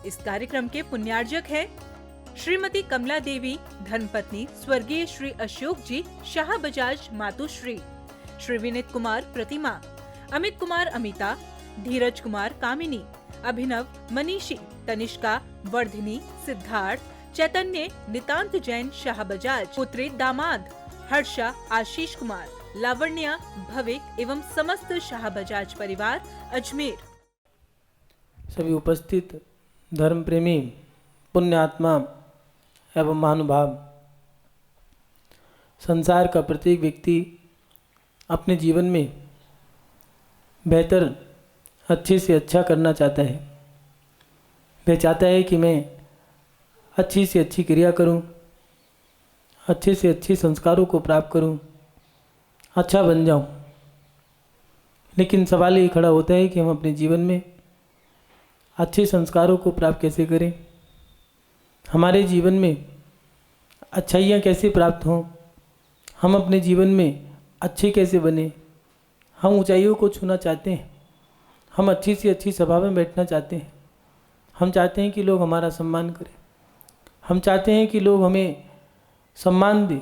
इस कार्यक्रम के पुण्यार्जक हैं श्रीमती कमला देवी, धर्मपत्नी स्वर्गीय श्री अशोक जी शाह बजाज मातुश्री, श्री विनीत कुमार प्रतिमा, अमित कुमार अमिता, धीरज कुमार कामिनी, अभिनव मनीषी, तनिष्का, वर्धिनी, सिद्धार्थ, चैतन्य, नितांत जैन शाह बजाज, पुत्री दामाद, हर्षा, आशीष कुमार, लावण्या, भविक एवं समस्त शाह बजाज परिवार अजमेर। सभी उपस्थित धर्म प्रेमी, पुण्यात्मा एवं महानुभाव, संसार का प्रत्येक व्यक्ति अपने जीवन में बेहतर अच्छे से अच्छा करना चाहता है। वह चाहता है कि मैं अच्छी से अच्छी क्रिया करूं, अच्छे से अच्छे संस्कारों को प्राप्त करूं, अच्छा बन जाऊं। लेकिन सवाल ये खड़ा होता है कि हम अपने जीवन में अच्छे संस्कारों को प्राप्त कैसे करें, हमारे जीवन में अच्छाइयाँ कैसे प्राप्त हों, हम अपने जीवन में अच्छे कैसे बने। हम ऊंचाइयों को छूना चाहते हैं, हम अच्छी से अच्छी सभा में बैठना चाहते हैं, हम चाहते हैं कि लोग हमारा सम्मान करें, हम चाहते हैं कि लोग हमें सम्मान दें,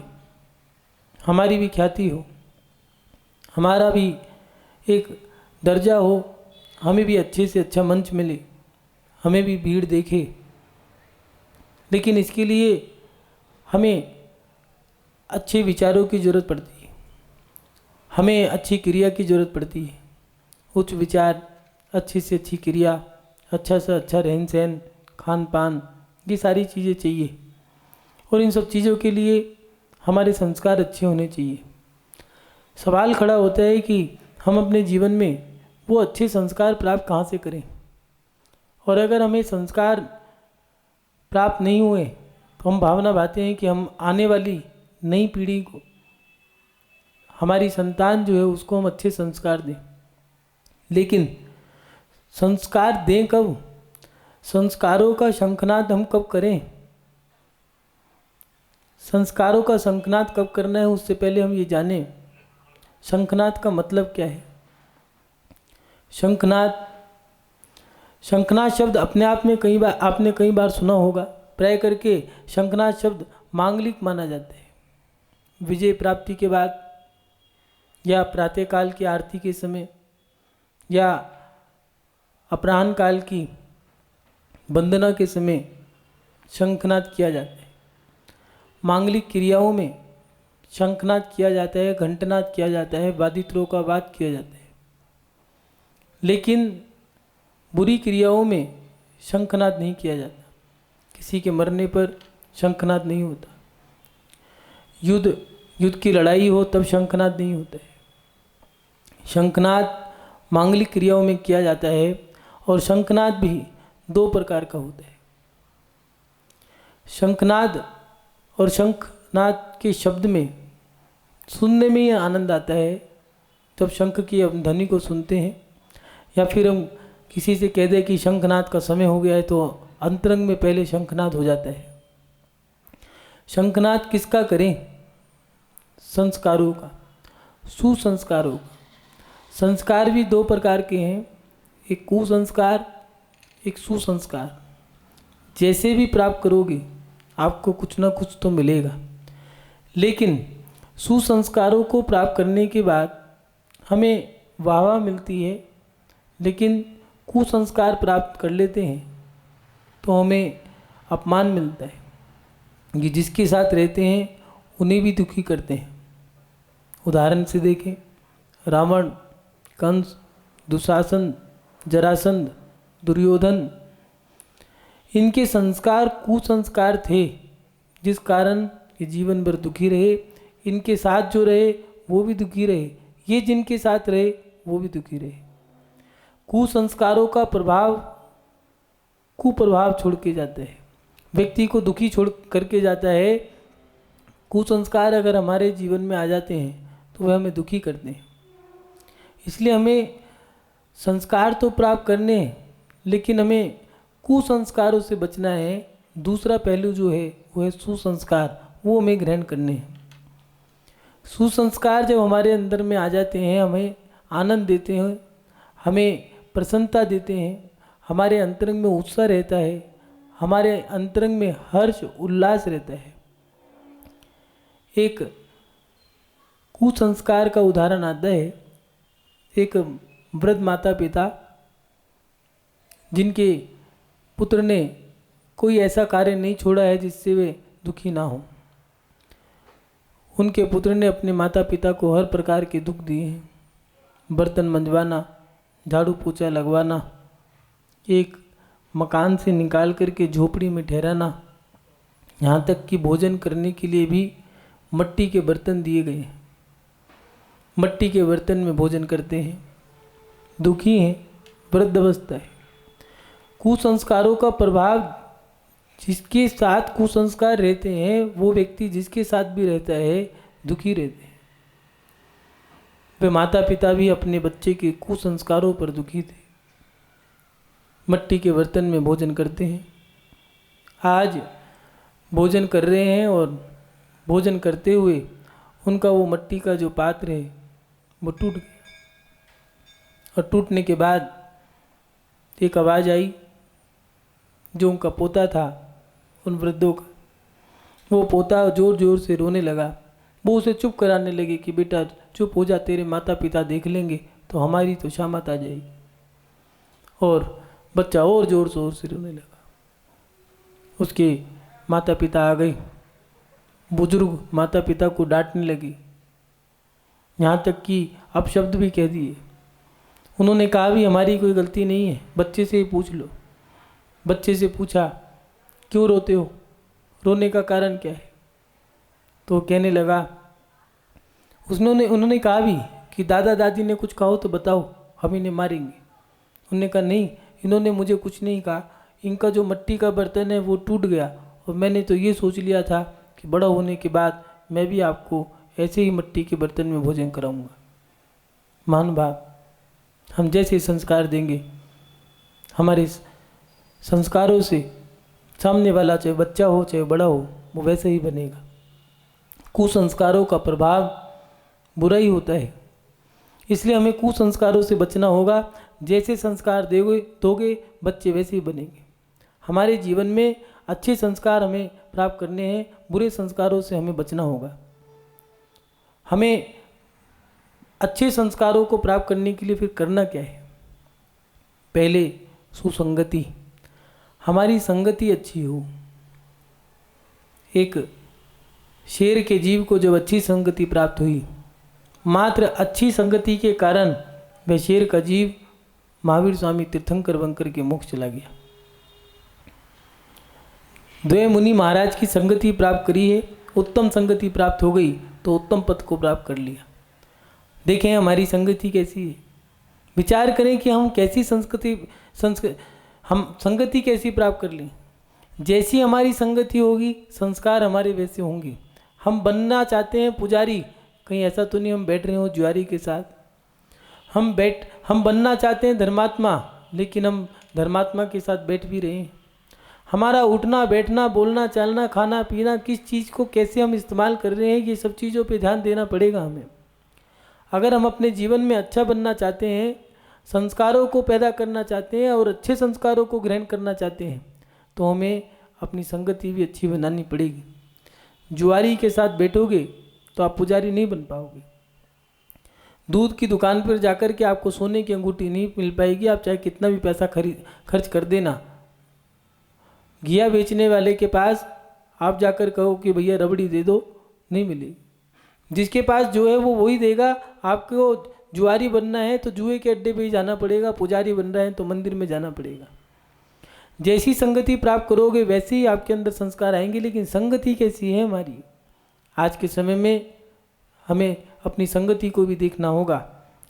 हमारी भी ख्याति हो, हमारा भी एक दर्जा हो, हमें भी अच्छे से अच्छा मंच मिले, हमें भी भीड़ देखे। लेकिन इसके लिए हमें अच्छे विचारों की ज़रूरत पड़ती है, हमें अच्छी क्रिया की ज़रूरत पड़ती है। उच्च विचार, अच्छी से अच्छी क्रिया, अच्छा से अच्छा रहन सहन, खान पान, ये सारी चीज़ें चाहिए। और इन सब चीज़ों के लिए हमारे संस्कार अच्छे होने चाहिए। सवाल खड़ा होता है कि हम अपने जीवन में वो अच्छे संस्कार प्राप्त कहाँ से करें। और अगर हमें संस्कार प्राप्त नहीं हुए तो हम भावना भाते हैं कि हम आने वाली नई पीढ़ी को, हमारी संतान जो है उसको हम अच्छे संस्कार दें। लेकिन संस्कार दें कब, संस्कारों का शंखनाद हम कब करें, संस्कारों का शंखनाद कब करना है, उससे पहले हम ये जानें शंखनाद का मतलब क्या है। शंखनाद शब्द अपने आप में आपने कई बार सुना होगा। प्राय करके शंखनाद शब्द मांगलिक माना जाता है। विजय प्राप्ति के बाद या प्रातःकाल की आरती के समय या अपराह्न काल की वंदना के समय शंखनाद किया जाता है। मांगलिक क्रियाओं में शंखनाद किया जाता है, घंटनाद किया जाता है, वादित्रों का वाद किया जाता है। लेकिन बुरी क्रियाओं में शंखनाद नहीं किया जाता। किसी के मरने पर शंखनाद नहीं होता। युद्ध की लड़ाई हो तब शंखनाद नहीं होता है। शंखनाद मांगलिक क्रियाओं में किया जाता है। और शंखनाद भी दो प्रकार का होता है। शंखनाद और शंखनाद के शब्द में सुनने में ही आनंद आता है जब शंख की ध्वनि को सुनते हैं, या फिर हम किसी से कह दें कि शंखनाद का समय हो गया है तो अंतरंग में पहले शंखनाद हो जाता है। शंखनाद किसका करें? संस्कारों का, सुसंस्कारों का। संस्कार भी दो प्रकार के हैं, एक कुसंस्कार, एक सुसंस्कार। जैसे भी प्राप्त करोगे आपको कुछ ना कुछ तो मिलेगा। लेकिन सुसंस्कारों को प्राप्त करने के बाद हमें वाह मिलती है, लेकिन कुसंस्कार प्राप्त कर लेते हैं तो हमें अपमान मिलता है। ये जिसके साथ रहते हैं उन्हें भी दुखी करते हैं। उदाहरण से देखें, रावण, कंस, दुशासन, जरासंध, दुर्योधन, इनके संस्कार कुसंस्कार थे, जिस कारण ये जीवन भर दुखी रहे। इनके साथ जो रहे वो भी दुखी रहे, ये जिनके साथ रहे वो भी दुखी रहे। कुसंस्कारों का कुप्रभाव छोड़ के जाता है, व्यक्ति को दुखी छोड़ करके जाता है। कुसंस्कार अगर हमारे जीवन में आ जाते हैं तो वह हमें दुखी करते हैं। इसलिए हमें संस्कार तो प्राप्त करने हैं, लेकिन हमें कुसंस्कारों से बचना है। दूसरा पहलू जो है वो है सुसंस्कार, वो हमें ग्रहण करने हैं। सुसंस्कार जब हमारे अंदर में आ जाते हैं, हमें आनंद देते हैं, हमें प्रसन्नता देते हैं, हमारे अंतरंग में उत्साह रहता है, हमारे अंतरंग में हर्ष उल्लास रहता है। एक कुसंस्कार का उदाहरण आता है। एक वृद्ध माता पिता जिनके पुत्र ने कोई ऐसा कार्य नहीं छोड़ा है जिससे वे दुखी ना हो। उनके पुत्र ने अपने माता पिता को हर प्रकार के दुख दिए हैं। बर्तन मंजवाना, झाड़ू पोछा लगवाना, एक मकान से निकाल करके झोपड़ी में ठहराना, यहाँ तक कि भोजन करने के लिए भी मिट्टी के बर्तन दिए गए हैं। मिट्टी के बर्तन में भोजन करते हैं, दुखी हैं, वृद्धावस्था है। कुसंस्कारों का प्रभाव, जिसके साथ कुसंस्कार रहते हैं वो व्यक्ति जिसके साथ भी रहता है दुखी रहते हैं। वे माता पिता भी अपने बच्चे के कुसंस्कारों पर दुखी थे। मिट्टी के बर्तन में भोजन करते हैं, आज भोजन कर रहे हैं और भोजन करते हुए उनका वो मिट्टी का जो पात्र है वो टूट गया। और टूटने के बाद एक आवाज़ आई। जो उनका पोता था उन वृद्धों का, वो पोता ज़ोर ज़ोर से रोने लगा। वो उसे चुप कराने लगे कि बेटा चुप हो जा, तेरे माता पिता देख लेंगे तो हमारी तो शामत आ जाएगी। और बच्चा और ज़ोर ज़ोर से रोने लगा। उसके माता पिता आ गए, बुजुर्ग माता पिता को डांटने लगे, यहाँ तक कि अपशब्द भी कह दिए। उन्होंने कहा भी हमारी कोई गलती नहीं है, बच्चे से ही पूछ लो। बच्चे से पूछा क्यों रोते हो, रोने का कारण क्या है? तो कहने लगा, उन्होंने कहा भी कि दादा दादी ने कुछ कहो तो बताओ, हम इन्हें मारेंगे। उन्होंने कहा नहीं, इन्होंने मुझे कुछ नहीं कहा, इनका जो मिट्टी का बर्तन है वो टूट गया और मैंने तो ये सोच लिया था कि बड़ा होने के बाद मैं भी आपको ऐसे ही मिट्टी के बर्तन में भोजन कराऊंगा। महानुभाव, हम जैसे संस्कार देंगे, हमारे संस्कारों से सामने वाला चाहे बच्चा हो चाहे बड़ा हो वो वैसे ही बनेगा। कुसंस्कारों का प्रभाव बुरा ही होता है, इसलिए हमें कुसंस्कारों से बचना होगा। जैसे संस्कार दोगे बच्चे वैसे ही बनेंगे। हमारे जीवन में अच्छे संस्कार हमें प्राप्त करने हैं, बुरे संस्कारों से हमें बचना होगा। हमें अच्छे संस्कारों को प्राप्त करने के लिए फिर करना क्या है? पहले सुसंगति, हमारी संगति अच्छी हो। एक शेर के जीव को जब अच्छी संगति प्राप्त हुई, मात्र अच्छी संगति के कारण वह शेर का जीव महावीर स्वामी तीर्थंकर बनकर के मोक्ष चला गया। द्वय मुनि महाराज की संगति प्राप्त करी है, उत्तम संगति प्राप्त हो गई तो उत्तम पद को प्राप्त कर लिया। देखें हमारी संगति कैसी है, विचार करें कि हम कैसी हम संगति कैसी प्राप्त कर लें। जैसी हमारी संगति होगी संस्कार हमारे वैसे होंगे। हम बनना चाहते हैं पुजारी, कहीं ऐसा तो नहीं हम बैठ रहे हो जुआरी के साथ। हम बनना चाहते हैं धर्मात्मा, लेकिन हम धर्मात्मा के साथ बैठ भी रहे हैं। हमारा उठना बैठना बोलना चालना खाना पीना किस चीज़ को कैसे हम इस्तेमाल कर रहे हैं, ये सब चीज़ों पे ध्यान देना पड़ेगा हमें। अगर हम अपने जीवन में अच्छा बनना चाहते हैं, संस्कारों को पैदा करना चाहते हैं और अच्छे संस्कारों को ग्रहण करना चाहते हैं तो हमें अपनी संगति भी अच्छी बनानी पड़ेगी। जुआरी के साथ बैठोगे तो आप पुजारी नहीं बन पाओगे। दूध की दुकान पर जाकर के आपको सोने की अंगूठी नहीं मिल पाएगी, आप चाहे कितना भी पैसा खर्च कर देना। घिया बेचने वाले के पास आप जाकर कहो कि भैया रबड़ी दे दो, नहीं मिलेगी। जिसके पास जो है वो वही देगा। आपको जुआरी बनना है तो जुए के अड्डे पे ही जाना पड़ेगा, पुजारी बन रहे हैं तो मंदिर में जाना पड़ेगा। जैसी संगति प्राप्त करोगे वैसे ही आपके अंदर संस्कार आएंगे। लेकिन संगति कैसी है हमारी? आज के समय में हमें अपनी संगति को भी देखना होगा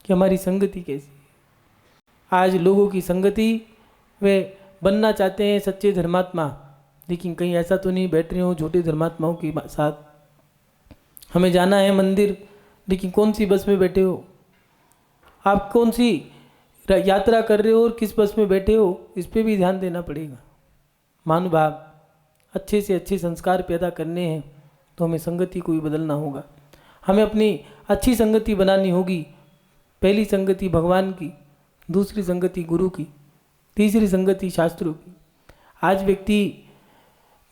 कि हमारी संगति कैसी है। आज लोगों की संगति, वे बनना चाहते हैं सच्चे धर्मात्मा, लेकिन कहीं ऐसा तो नहीं बैठ रहे हो झूठे धर्मात्माओं के साथ। हमें जाना है मंदिर, लेकिन कौन सी बस में बैठे हो, आप कौन सी यात्रा कर रहे हो और किस बस में बैठे हो, इस पे भी ध्यान देना पड़ेगा। महानुभाव, अच्छे से अच्छे संस्कार पैदा करने हैं तो हमें संगति को भी बदलना होगा। हमें अपनी अच्छी संगति बनानी होगी। पहली संगति भगवान की, दूसरी संगति गुरु की, तीसरी संगति शास्त्रों की। आज व्यक्ति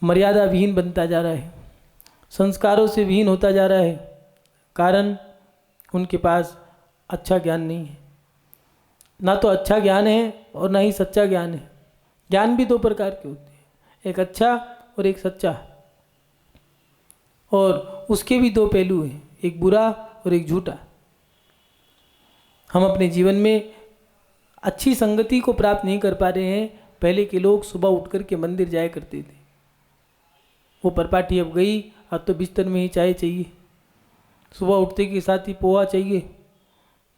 मर्यादा विहीन बनता जा रहा है, संस्कारों से विहीन होता जा रहा है। कारण उनके पास अच्छा ज्ञान नहीं है। ना तो अच्छा ज्ञान है और ना ही सच्चा ज्ञान है। ज्ञान भी दो प्रकार के होते हैं, एक अच्छा और एक सच्चा, और उसके भी दो पहलू हैं, एक बुरा और एक झूठा। हम अपने जीवन में अच्छी संगति को प्राप्त नहीं कर पा रहे हैं। पहले के लोग सुबह उठ कर के मंदिर जाया करते थे। वो परपाठी अब गई, अब तो बिस्तर में ही चाय चाहिए, सुबह उठते के साथ ही पोहा चाहिए,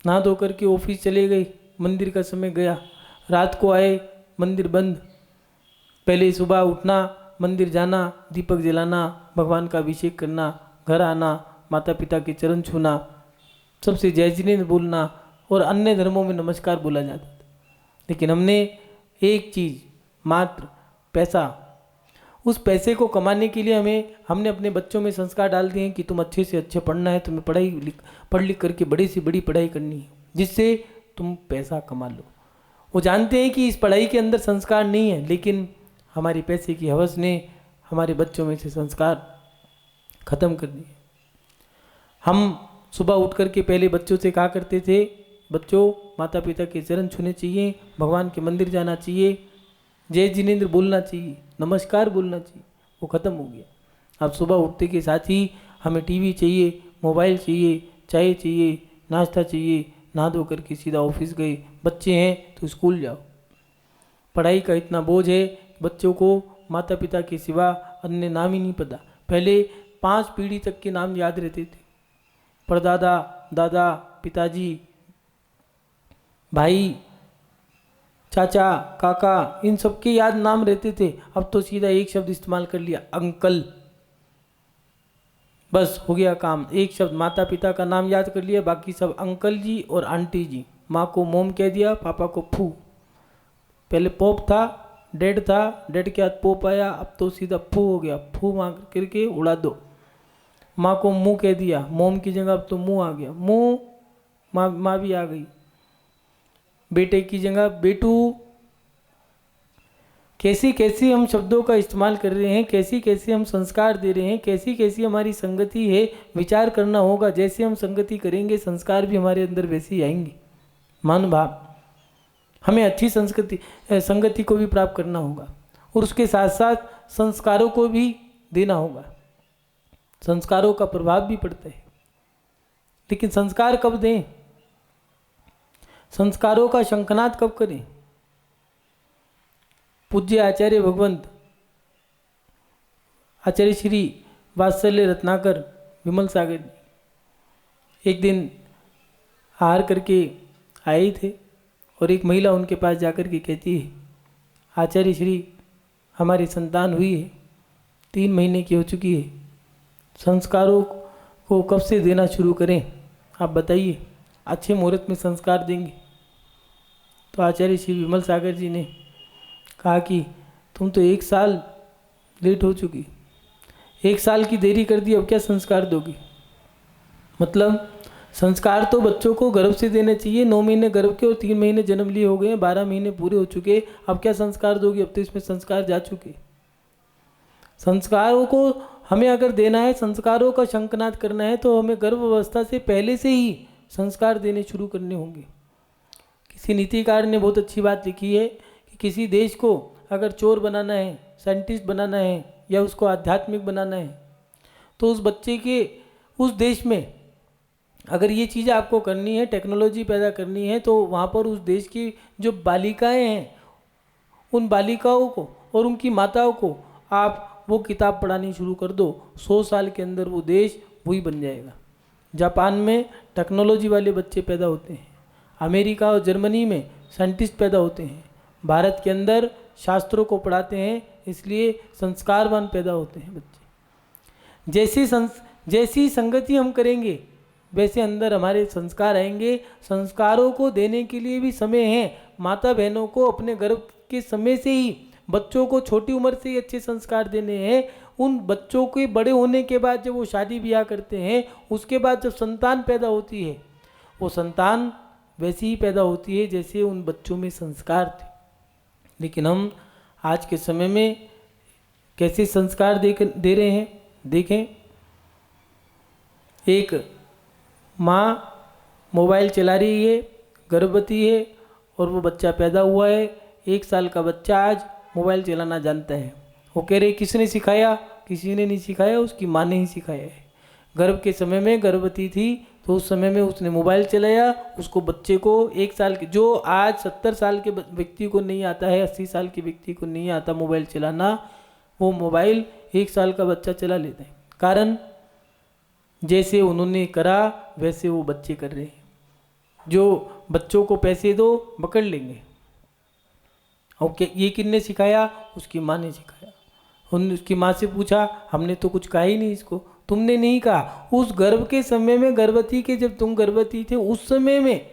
नहा धो करके ऑफिस चले गए, मंदिर का समय गया, रात को आए मंदिर बंद। पहले सुबह उठना, मंदिर जाना, दीपक जलाना, भगवान का अभिषेक करना, घर आना, माता पिता के चरण छूना, सबसे जय जिनेंद्र बोलना, और अन्य धर्मों में नमस्कार बोला जाता था। लेकिन हमने एक चीज़ मात्र पैसा, उस पैसे को कमाने के लिए हमने अपने बच्चों में संस्कार डाल दिए हैं कि तुम अच्छे से अच्छे पढ़ना है, तुम्हें पढ़ लिख करके बड़ी से बड़ी पढ़ाई करनी है जिससे तुम पैसा कमा लो। वो जानते हैं कि इस पढ़ाई के अंदर संस्कार नहीं है, लेकिन हमारी पैसे की हवस ने हमारे बच्चों में से संस्कार खत्म कर दिए। हम सुबह उठ कर के पहले बच्चों से कहा करते थे, बच्चों माता पिता के चरण छूने चाहिए, भगवान के मंदिर जाना चाहिए, जय जिनेंद्र बोलना चाहिए, नमस्कार बोलना चाहिए। वो ख़त्म हो गया। अब सुबह उठते के साथ ही हमें टीवी चाहिए, मोबाइल चाहिए, चाय चाहिए, नाश्ता चाहिए, नहा धो करके सीधा ऑफिस गए। बच्चे हैं तो स्कूल जाओ। पढ़ाई का इतना बोझ है, बच्चों को माता पिता के सिवा अन्य नाम ही नहीं पता। पहले 5 पीढ़ी तक के नाम याद रहते थे, परदादा, दादा, पिताजी, भाई, चाचा, काका, इन सब के याद नाम रहते थे। अब तो सीधा एक शब्द इस्तेमाल कर लिया, अंकल, बस हो गया काम। एक शब्द माता पिता का नाम याद कर लिया, बाकी सब अंकल जी और आंटी जी। माँ को मोम कह दिया, पापा को फू। पहले पोप था, डेड था, डेड के बाद पोप आया, अब तो सीधा फू हो गया, फू मार करके उड़ा दो। माँ को मुँह कह दिया, मोम की जगह अब तो मुँह आ गया, मुँह, माँ भी आ गई। बेटे की जगह बेटू। कैसे कैसे हम शब्दों का इस्तेमाल कर रहे हैं, कैसे कैसे हम संस्कार दे रहे हैं, कैसी कैसी हमारी संगति है। विचार करना होगा, जैसे हम संगति करेंगे संस्कार भी हमारे अंदर वैसे ही आएंगे। मन भाव, हमें अच्छी संगति को भी प्राप्त करना होगा, और उसके साथ साथ संस्कारों को भी देना होगा। संस्कारों का प्रभाव भी पड़ता है, लेकिन संस्कार कब दें, संस्कारों का शंखनाद कब करें। पूज्य आचार्य भगवंत आचार्य श्री वात्सल्य रत्नाकर विमल सागर एक दिन हार करके आए थे, और एक महिला उनके पास जाकर के कहती है, आचार्य श्री हमारी संतान हुई है, 3 महीने की हो चुकी है, संस्कारों को कब से देना शुरू करें, आप बताइए, अच्छे मुहूर्त में संस्कार देंगे। तो आचार्य श्री विमल सागर जी ने कहा कि तुम तो 1 साल लेट हो चुकी, 1 साल की देरी कर दी, अब क्या संस्कार दोगी। मतलब संस्कार तो बच्चों को गर्भ से देने चाहिए। 9 महीने गर्भ के और 3 महीने जन्म लिए हो गए, 12 महीने पूरे हो चुके, अब क्या संस्कार दोगी, अब तो इसमें संस्कार जा चुके। संस्कारों को हमें अगर देना है, संस्कारों का शंखनाद करना है, तो हमें गर्भ अवस्था से पहले से ही संस्कार देने शुरू करने होंगे। किसी नीतिकार ने बहुत अच्छी बात लिखी है कि किसी देश को अगर चोर बनाना है, साइंटिस्ट बनाना है, या उसको आध्यात्मिक बनाना है, तो उस बच्चे के उस देश में अगर ये चीज़ें आपको करनी है, टेक्नोलॉजी पैदा करनी है, तो वहाँ पर उस देश की जो बालिकाएं हैं, उन बालिकाओं को और उनकी माताओं को आप वो किताब पढ़ानी शुरू कर दो, 100 साल के अंदर वो देश वही बन जाएगा। जापान में टेक्नोलॉजी वाले बच्चे पैदा होते हैं, अमेरिका और जर्मनी में साइंटिस्ट पैदा होते हैं, भारत के अंदर शास्त्रों को पढ़ाते हैं, इसलिए संस्कारवान पैदा होते हैं बच्चे। जैसी संगति हम करेंगे वैसे अंदर हमारे संस्कार आएंगे। संस्कारों को देने के लिए भी समय है। माता बहनों को अपने गर्भ के समय से ही बच्चों को छोटी उम्र से ही अच्छे संस्कार देने हैं। उन बच्चों के बड़े होने के बाद जब वो शादी ब्याह करते हैं, उसके बाद जब संतान पैदा होती है, वो संतान वैसी ही पैदा होती है जैसे उन बच्चों में संस्कार थे। लेकिन हम आज के समय में कैसे संस्कार दे रहे हैं। देखें, एक माँ मोबाइल चला रही है, गर्भवती है, और वो बच्चा पैदा हुआ है। 1 साल का बच्चा आज मोबाइल चलाना जानता है। वो कह रहे किसने सिखाया? किसी ने नहीं सिखाया, उसकी माँ ने ही सिखाया है। गर्भ के समय में गर्भवती थी तो उस समय में उसने मोबाइल चलाया। उसको बच्चे को 1 साल के, जो आज 70 साल के व्यक्ति को नहीं आता है, 80 साल के व्यक्ति को नहीं आता मोबाइल चलाना, वो मोबाइल 1 साल का बच्चा चला लेता है। कारण, जैसे उन्होंने करा वैसे वो बच्चे कर रहे हैं। जो बच्चों को पैसे दो पकड़ लेंगे। और ये किसने सिखाया? उसकी माँ ने सिखाया। उन्होंने उसकी माँ से पूछा, हमने तो कुछ कहा ही नहीं इसको। तुमने नहीं कहा। उस गर्भ के समय में, गर्भवती के जब तुम गर्भवती थे उस समय में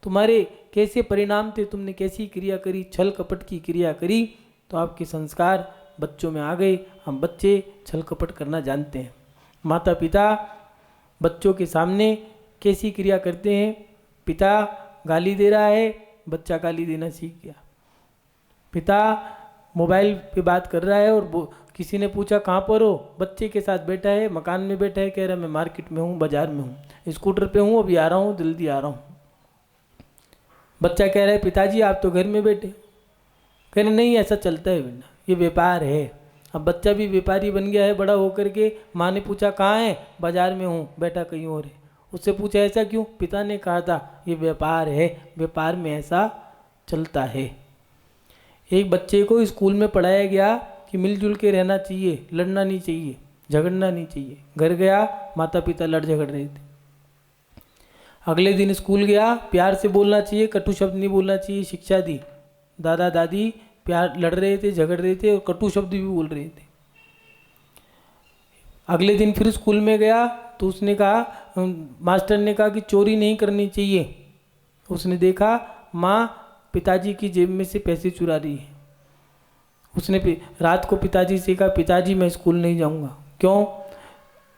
तुम्हारे कैसे परिणाम थे, तुमने कैसी क्रिया करी, छल कपट की क्रिया करी, तो आपके संस्कार बच्चों में आ गए। हम बच्चे छल कपट करना जानते हैं। माता पिता बच्चों के सामने कैसी क्रिया करते हैं। पिता गाली दे रहा है, बच्चा गाली देना सीख गया। पिता मोबाइल पे बात कर रहा है और किसी ने पूछा कहाँ पर हो, बच्चे के साथ बैठा है, मकान में बैठा है, कह रहा मैं मार्केट में हूँ, बाजार में हूँ, स्कूटर पे हूँ, अभी आ रहा हूँ, जल्दी आ रहा हूँ। बच्चा कह रहा है पिताजी आप तो घर में बैठे। कह रहे नहीं, ऐसा चलता है बेटा, ये व्यापार है। अब बच्चा भी व्यापारी बन गया है बड़ा होकर के। माँ ने पूछा कहाँ है? बाजार में हूँ, बैठा कहीं और है। उससे पूछा ऐसा क्यों? पिता ने कहा था ये व्यापार है, व्यापार में ऐसा चलता है। एक बच्चे को स्कूल में पढ़ाया गया कि मिलजुल के रहना चाहिए, लड़ना नहीं चाहिए, झगड़ना नहीं चाहिए। घर गया, माता पिता लड़ झगड़ रहे थे। अगले दिन स्कूल गया, प्यार से बोलना चाहिए, कटु शब्द नहीं बोलना चाहिए, शिक्षा दी। दादा दादी प्यार लड़ रहे थे, झगड़ रहे थे और कटु शब्द भी बोल रहे थे। अगले दिन फिर स्कूल में गया तो उसने कहा, मास्टर ने कहा कि चोरी नहीं करनी चाहिए। उसने देखा माँ पिताजी की जेब में से पैसे चुरा रही है। उसने रात को पिताजी से कहा पिताजी मैं स्कूल नहीं जाऊंगा। क्यों?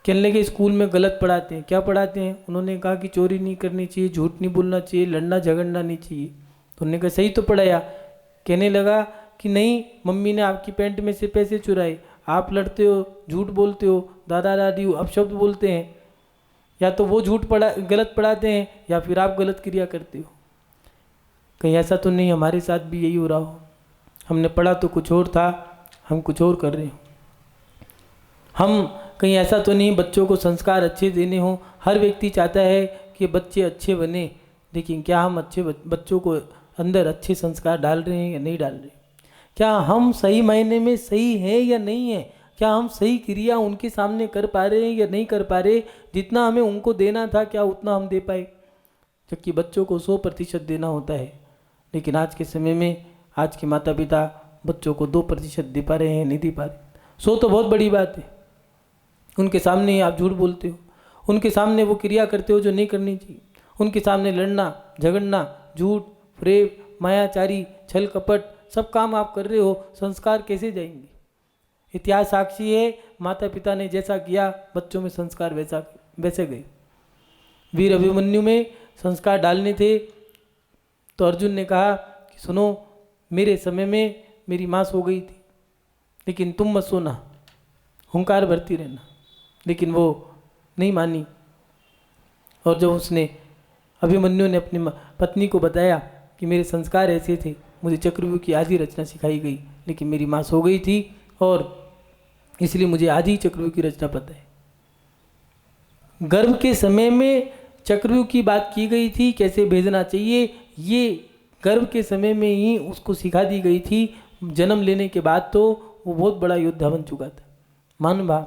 कहने लगे स्कूल में गलत पढ़ाते हैं। क्या पढ़ाते हैं? उन्होंने कहा कि चोरी नहीं करनी चाहिए, झूठ नहीं बोलना चाहिए, लड़ना झगड़ना नहीं चाहिए। तो उन्होंने कहा सही तो पढ़ाया। कहने लगा कि नहीं, मम्मी ने आपकी पैंट में से पैसे चुराए, आप लड़ते हो, झूठ बोलते हो, दादा दादी अपशब्द बोलते हैं। या तो वो गलत पढ़ाते हैं या फिर आप गलत क्रिया करते हो। कहीं ऐसा तो नहीं हमारे साथ भी यही हो रहा हो? हमने पढ़ा तो कुछ और था, हम कुछ और कर रहे हो। हम कहीं ऐसा तो नहीं बच्चों को संस्कार अच्छे देने हो? हर व्यक्ति चाहता है कि बच्चे अच्छे बने, लेकिन क्या हम अच्छे बच्चों को अंदर अच्छे संस्कार डाल रहे हैं या नहीं डाल रहे? क्या हम सही मायने में सही हैं या नहीं है? क्या हम सही क्रिया उनके सामने कर पा रहे हैं या नहीं कर पा रहे? जितना हमें उनको देना था क्या उतना हम दे पाए? जबकि बच्चों को 100% देना होता है, लेकिन आज के समय में आज के माता पिता बच्चों को 2% दे पा रहे हैं, नहीं दे पा रहे। 100 तो बहुत बड़ी बात है। उनके सामने ही आप झूठ बोलते हो, उनके सामने वो क्रिया करते हो जो नहीं करनी चाहिए, उनके सामने लड़ना झगड़ना, झूठ प्रेम मायाचारी छल कपट सब काम आप कर रहे हो। संस्कार कैसे जाएंगे? इतिहास साक्षी है, माता पिता ने जैसा किया बच्चों में संस्कार वैसे गए। वीर अभिमन्यु में संस्कार डालने थे तो अर्जुन ने कहा कि सुनो, मेरे समय में मेरी माँ सो गई थी, लेकिन तुम मत सोना, हुंकार भरती रहना। लेकिन वो नहीं मानी। और जब उसने अभिमन्यु ने अपनी पत्नी को बताया कि मेरे संस्कार ऐसे थे, मुझे चक्रव्यूह की आधी रचना सिखाई गई, लेकिन मेरी माँ सो गई थी और इसलिए मुझे आधी चक्रव्यूह की रचना पता है। गर्भ के समय में चक्रव्यूह की बात की गई थी, कैसे भेजना चाहिए, ये गर्भ के समय में ही उसको सिखा दी गई थी। जन्म लेने के बाद तो वो बहुत बड़ा योद्धा बन चुका था। मान भाव,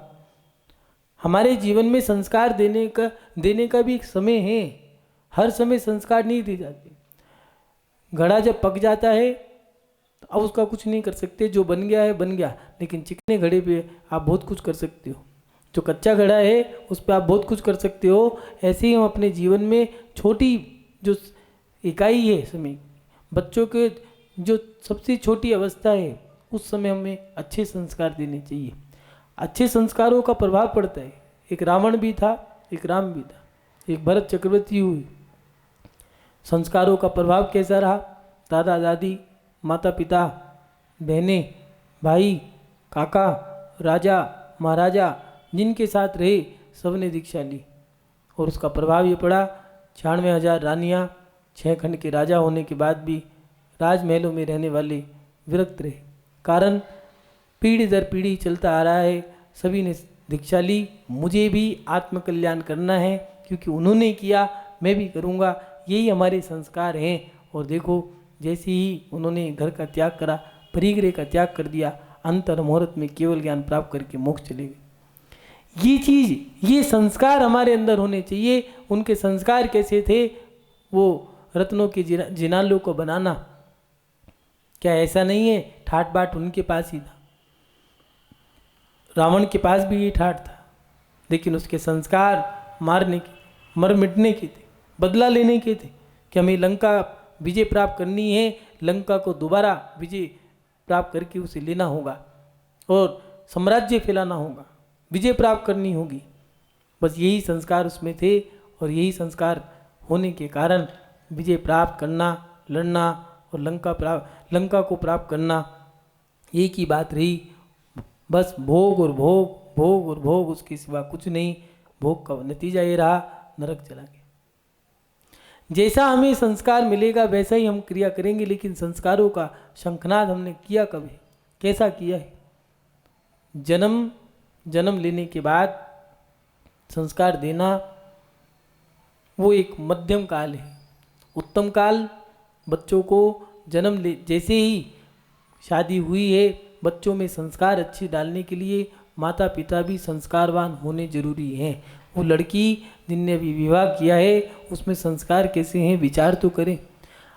हमारे जीवन में संस्कार देने का भी एक समय है। हर समय संस्कार नहीं दिए जाते। घड़ा जब पक जाता है तो अब उसका कुछ नहीं कर सकते, जो बन गया है बन गया। लेकिन चिकने घड़े पे आप बहुत कुछ कर सकते हो। जो कच्चा घड़ा है उस पर आप बहुत कुछ कर सकते हो। ऐसे ही हम अपने जीवन में छोटी जो इकाई है समय, बच्चों के जो सबसे छोटी अवस्था है, उस समय हमें अच्छे संस्कार देने चाहिए। अच्छे संस्कारों का प्रभाव पड़ता है। एक रावण भी था, एक राम भी था, एक भरत चक्रवर्ती हुई। संस्कारों का प्रभाव कैसा रहा? दादा दादी, माता पिता, बहनें, भाई, काका, राजा महाराजा जिनके साथ रहे सबने दीक्षा ली और उसका प्रभाव ये पड़ा 96,000 रानियाँ 6 खंड के राजा होने के बाद भी राजमहलों में रहने वाले विरक्त रहे। कारण पीढ़ी दर पीढ़ी चलता आ रहा है, सभी ने दीक्षा ली। मुझे भी आत्मकल्याण करना है क्योंकि उन्होंने किया मैं भी करूँगा, यही हमारे संस्कार हैं। और देखो जैसे ही उन्होंने घर का त्याग करा, परिग्रह का त्याग कर दिया, अंतर मुहूर्त में केवल ज्ञान प्राप्त करके मोक्ष चले गए। ये चीज़, ये संस्कार हमारे अंदर होने चाहिए। उनके संस्कार कैसे थे? वो रत्नों के जिनालों को बनाना, क्या ऐसा नहीं है? ठाट बाट उनके पास ही था, रावण के पास भी ये ठाट था, लेकिन उसके संस्कार मारने के, मर मिटने के थे, बदला लेने के थे कि हमें लंका विजय प्राप्त करनी है, लंका को दोबारा विजय प्राप्त करके उसे लेना होगा और साम्राज्य फैलाना होगा, विजय प्राप्त करनी होगी। बस यही संस्कार उसमें थे और यही संस्कार होने के कारण विजय प्राप्त करना, लड़ना और लंका को प्राप्त करना एक ही बात रही। बस भोग और भोग, भोग और भोग, उसके सिवा कुछ नहीं। भोग का नतीजा ये रहा, नरक चला गया। जैसा हमें संस्कार मिलेगा वैसा ही हम क्रिया करेंगे, लेकिन संस्कारों का शंखनाद हमने किया कब है, कैसा किया है? जन्म लेने के बाद संस्कार देना वो एक मध्यम काल है। उत्तम काल बच्चों को जैसे ही शादी हुई है, बच्चों में संस्कार अच्छे डालने के लिए माता पिता भी संस्कारवान होने जरूरी हैं। वो लड़की जिनने अभी विवाह किया है उसमें संस्कार कैसे हैं, विचार तो करें।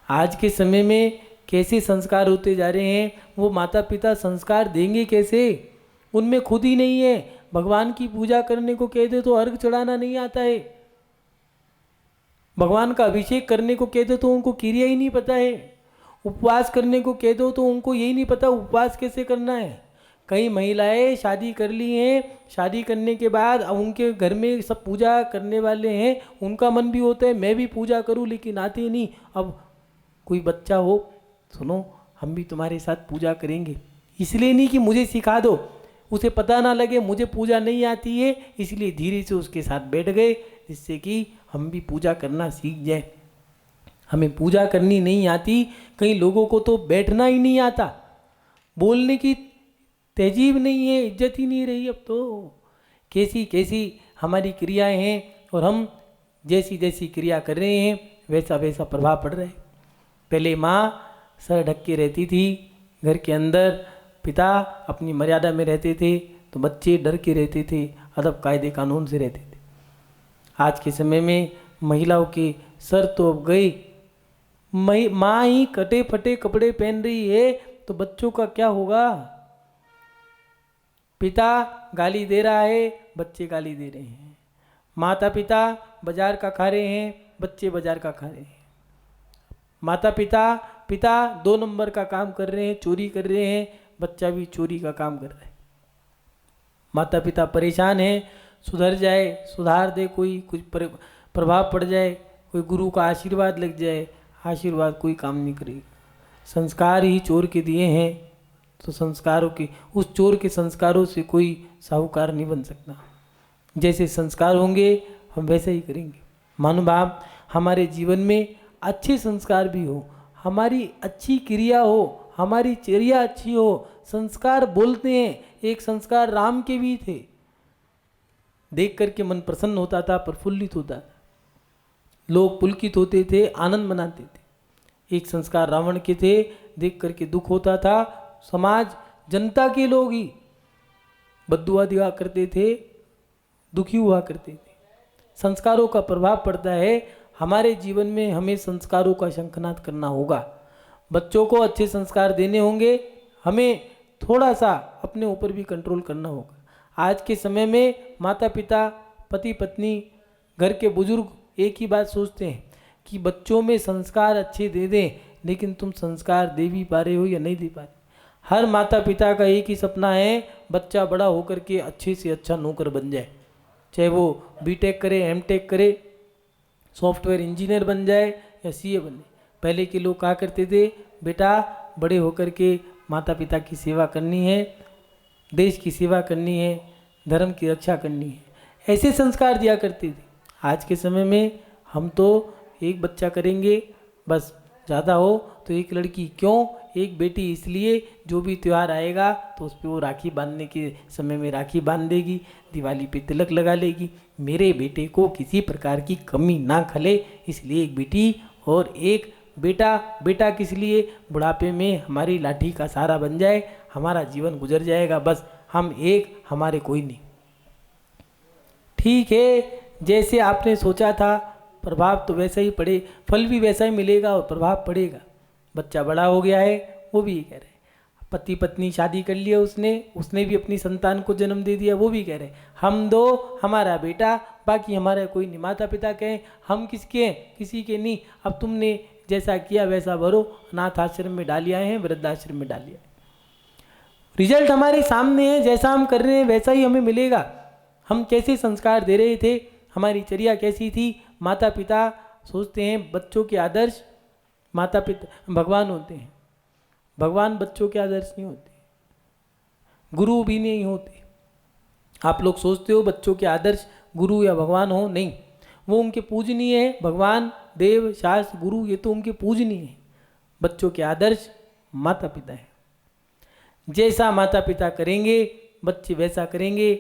आज के समय में कैसे संस्कार होते जा रहे हैं, वो माता पिता संस्कार देंगे कैसे? उनमें खुद ही नहीं है। भगवान की पूजा करने को कह दे तो अर्घ चढ़ाना नहीं आता है, भगवान का अभिषेक करने को कह दो तो उनको क्रिया ही नहीं पता है, उपवास करने को कह दो तो उनको यही नहीं पता उपवास कैसे करना है। कई महिलाएं शादी कर ली हैं, शादी करने के बाद अब उनके घर में सब पूजा करने वाले हैं, उनका मन भी होता है मैं भी पूजा करूं, लेकिन आते नहीं। अब कोई बच्चा हो, सुनो हम भी तुम्हारे साथ पूजा करेंगे, इसलिए नहीं कि मुझे सिखा दो, उसे पता ना लगे मुझे पूजा नहीं आती है, इसलिए धीरे से उसके साथ बैठ गए जिससे कि हम भी पूजा करना सीख जाए। हमें पूजा करनी नहीं आती, कई लोगों को तो बैठना ही नहीं आता, बोलने की तहजीब नहीं है, इज्जत ही नहीं रही। अब तो कैसी कैसी हमारी क्रियाएं हैं और हम जैसी जैसी क्रिया कर रहे हैं वैसा वैसा प्रभाव पड़ रहा है। पहले माँ सर ढक के रहती थी घर के अंदर, पिता अपनी मर्यादा में रहते थे, तो बच्चे डर के रहते थे, अदब कायदे कानून से रहते थे। आज के समय में महिलाओं के सर तो अब गए, माँ ही कटे फटे कपड़े पहन रही है तो बच्चों का क्या होगा? पिता गाली दे रहा है, बच्चे गाली दे रहे हैं। माता पिता बाजार का खा रहे हैं, बच्चे बाजार का खा रहे हैं। माता पिता 2 नंबर का काम कर रहे हैं, चोरी कर रहे हैं, बच्चा भी चोरी का काम कर रहा है। माता पिता परेशान हैं, सुधर जाए, सुधार दे, कोई कुछ प्रभाव पड़ जाए, कोई गुरु का आशीर्वाद लग जाए, आशीर्वाद कोई काम नहीं करेगा। संस्कार ही चोर के दिए हैं, तो संस्कारों के, उस चोर के संस्कारों से कोई साहूकार नहीं बन सकता। जैसे संस्कार होंगे हम वैसे ही करेंगे। महानुभाव, हमारे जीवन में अच्छे संस्कार भी हो, हमारी अच्छी क्रिया हो, हमारी चर्या अच्छी हो। संस्कार बोलते हैं, एक संस्कार राम के भी थे, देख करके मन प्रसन्न होता था, प्रफुल्लित होता था, लोग पुलकित होते थे, आनंद मनाते थे। एक संस्कार रावण के थे, देख करके दुख होता था, समाज जनता के लोग ही बद्दुआ दिया करते थे, दुखी हुआ करते थे। संस्कारों का प्रभाव पड़ता है हमारे जीवन में, हमें संस्कारों का शंखनाद करना होगा। बच्चों को अच्छे संस्कार देने होंगे, हमें थोड़ा सा अपने ऊपर भी कंट्रोल करना होगा। आज के समय में माता पिता, पति पत्नी, घर के बुजुर्ग एक ही बात सोचते हैं कि बच्चों में संस्कार अच्छे दे दें, लेकिन तुम संस्कार दे भी पा रहे हो या नहीं दे पा रहे। हर माता पिता का एक ही सपना है, बच्चा बड़ा होकर के अच्छे से अच्छा नौकर बन जाए, चाहे वो बीटेक करे, एमटेक करे, सॉफ्टवेयर इंजीनियर बन जाए या सीए बन जाए। पहले के लोग कहा करते थे, बेटा बड़े होकर के माता पिता की सेवा करनी है, देश की सेवा करनी है, धर्म की रक्षा करनी है, ऐसे संस्कार दिया करते थे। आज के समय में हम तो एक बच्चा करेंगे बस, ज़्यादा हो तो एक लड़की, क्यों एक बेटी, इसलिए जो भी त्यौहार आएगा तो उस पर वो राखी बांधने के समय में राखी बांध देगी, दिवाली पे तिलक लगा लेगी। मेरे बेटे को किसी प्रकार की कमी ना खले, इसलिए एक बेटी और एक बेटा। बेटा किस लिए, बुढ़ापे में हमारी लाठी का सहारा बन जाए, हमारा जीवन गुजर जाएगा, बस हम एक, हमारे कोई नहीं। ठीक है, जैसे आपने सोचा था प्रभाव तो वैसा ही पड़े, फल भी वैसा ही मिलेगा और प्रभाव पड़ेगा। बच्चा बड़ा हो गया है, वो भी कह रहे, पति पत्नी शादी कर लिया उसने भी अपनी संतान को जन्म दे दिया, वो भी कह रहे हम दो, हमारा बेटा, बाकी हमारा कोई नहीं। माता पिता कहें हम किसके हैं, किसी के नहीं। अब तुमने जैसा किया वैसा भरो, अनाथ आश्रम में डालिया है, वृद्धाश्रम में डालिया है। रिजल्ट हमारे सामने है, जैसा हम कर रहे हैं वैसा ही हमें मिलेगा। हम कैसे संस्कार दे रहे थे, हमारी चर्या कैसी थी। माता पिता सोचते हैं बच्चों के आदर्श माता पिता भगवान होते हैं, भगवान बच्चों के आदर्श नहीं होते, गुरु भी नहीं होते। आप लोग सोचते हो बच्चों के आदर्श गुरु या भगवान हो, नहीं, वो उनके पूजनीय है। भगवान, देव, शास्त्र, गुरु ये तो उनके पूजनीय है। बच्चों के आदर्श माता पिता है। जैसा माता पिता करेंगे बच्चे वैसा करेंगे।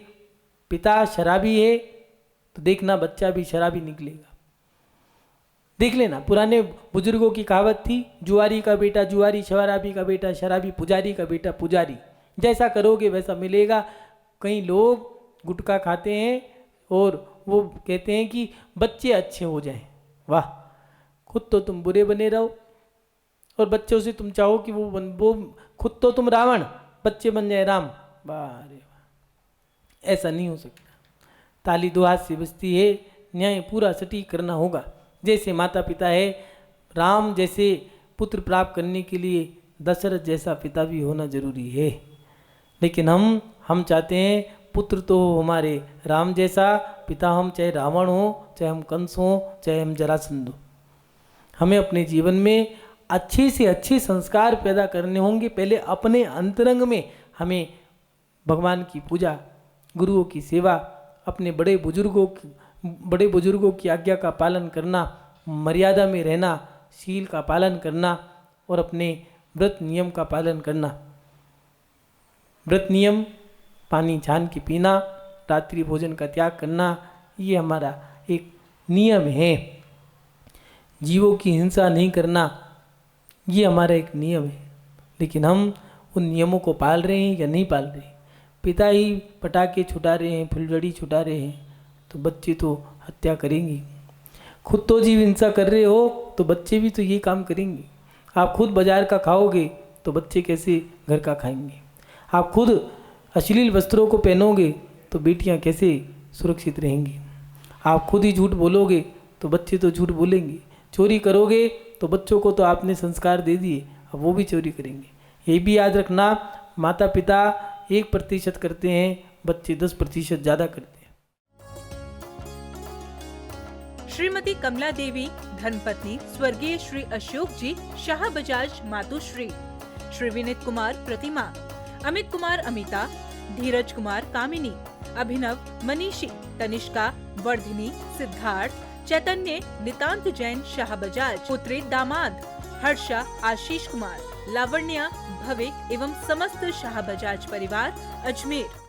पिता शराबी है तो देखना बच्चा भी शराबी निकलेगा। देख लेना, पुराने बुजुर्गों की कहावत थी, जुआरी का बेटा जुआरी, शराबी का बेटा शराबी, पुजारी का बेटा पुजारी। जैसा करोगे वैसा मिलेगा। कई लोग गुटखा खाते हैं और वो कहते हैं कि बच्चे अच्छे हो जाएं। वाह, खुद तो तुम बुरे बने रहो और बच्चों से तुम चाहो कि वो खुद तो तुम रावण, बच्चे बन जाए राम। वाह रे वाह, ऐसा नहीं हो सकता। ताली दो हाथ से बजती है, न्याय पूरा सटीक करना होगा। जैसे माता पिता है, राम जैसे पुत्र प्राप्त करने के लिए दशरथ जैसा पिता भी होना जरूरी है। लेकिन हम चाहते हैं पुत्र तो हो हमारे राम जैसा, पिता हम चाहे रावण हो, चाहे हम कंस हो, चाहे हम जरासंध हो। हमें अपने जीवन में अच्छे से अच्छे संस्कार पैदा करने होंगे। पहले अपने अंतरंग में हमें भगवान की पूजा, गुरुओं की सेवा, अपने बड़े बुजुर्गों की आज्ञा का पालन करना, मर्यादा में रहना, शील का पालन करना और अपने व्रत नियम का पालन करना। व्रत नियम, पानी छान के पीना, रात्रि भोजन का त्याग करना, ये हमारा एक नियम है। जीवों की हिंसा नहीं करना, ये हमारा एक नियम है। लेकिन हम उन नियमों को पाल रहे हैं या नहीं पाल रहे। पिता ही पटाखे छुटा रहे हैं, फुलझड़ी छुटा रहे हैं, तो बच्चे तो हत्या करेंगे। खुद तो जीव हिंसा कर रहे हो तो बच्चे भी तो ये काम करेंगे। आप खुद बाजार का खाओगे तो बच्चे कैसे घर का खाएंगे। आप खुद अश्लील वस्त्रों को पहनोगे तो बेटियां कैसे सुरक्षित रहेंगी। आप खुद ही झूठ बोलोगे तो बच्चे तो झूठ बोलेंगे। चोरी करोगे तो बच्चों को तो आपने संस्कार दे दिए, अब वो भी चोरी करेंगे। ये भी याद रखना, माता पिता 1% करते हैं, बच्चे 10% ज़्यादा करते हैं। श्रीमती कमला देवी धर्मपत्नी स्वर्गीय श्री अशोक जी शाह बजाज मातुश्री, श्री विनीत कुमार प्रतिमा, अमित कुमार अमिता, धीरज कुमार कामिनी, अभिनव मनीषी, तनिष्का वर्धिनी, सिद्धार्थ, चैतन्य नितांत जैन शाह बजाज, पुत्री दामाद, हर्षा आशीष कुमार, लावण्या भविक एवं समस्त शाह बजाज परिवार अजमेर।